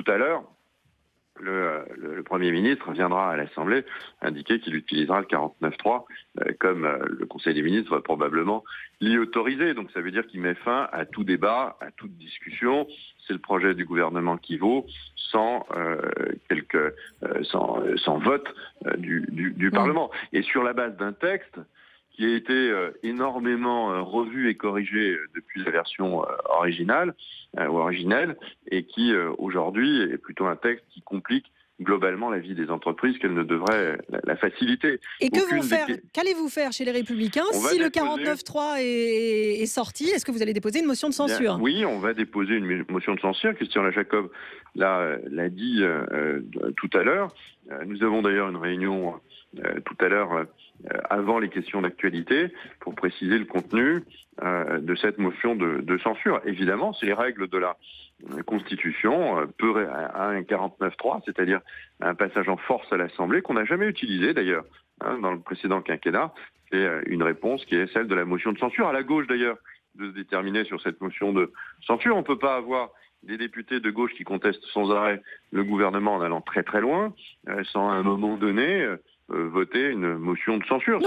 tout à l'heure, le Premier ministre viendra à l'Assemblée indiquer qu'il utilisera le 49.3 comme le Conseil des ministres va probablement l'y autoriser. Donc ça veut dire qu'il met fin à tout débat, à toute discussion. C'est le projet du gouvernement qui vaut sans vote du Parlement. Et sur la base d'un texte qui a été énormément revu et corrigé depuis la version originale ou originelle, et qui aujourd'hui est plutôt un texte qui complique globalement la vie des entreprises qu'elle ne devrait la faciliter. Et qu'allez-vous faire chez les Républicains si le 49.3 est sorti? Est-ce que vous allez déposer une motion de censure? Bien, oui, on va déposer une motion de censure. Christian Lajacob l'a dit tout à l'heure. Nous avons d'ailleurs une réunion tout à l'heure avant les questions d'actualité pour préciser le contenu de cette motion de censure. Évidemment, c'est les règles de la Constitution, un 49.3, c'est-à-dire un passage en force à l'Assemblée qu'on n'a jamais utilisé d'ailleurs dans le précédent quinquennat. C'est une réponse qui est celle de la motion de censure. À la gauche d'ailleurs de se déterminer sur cette motion de censure. On ne peut pas avoir des députés de gauche qui contestent sans arrêt le gouvernement en allant très très loin, sans à un moment donné voter une motion de censure.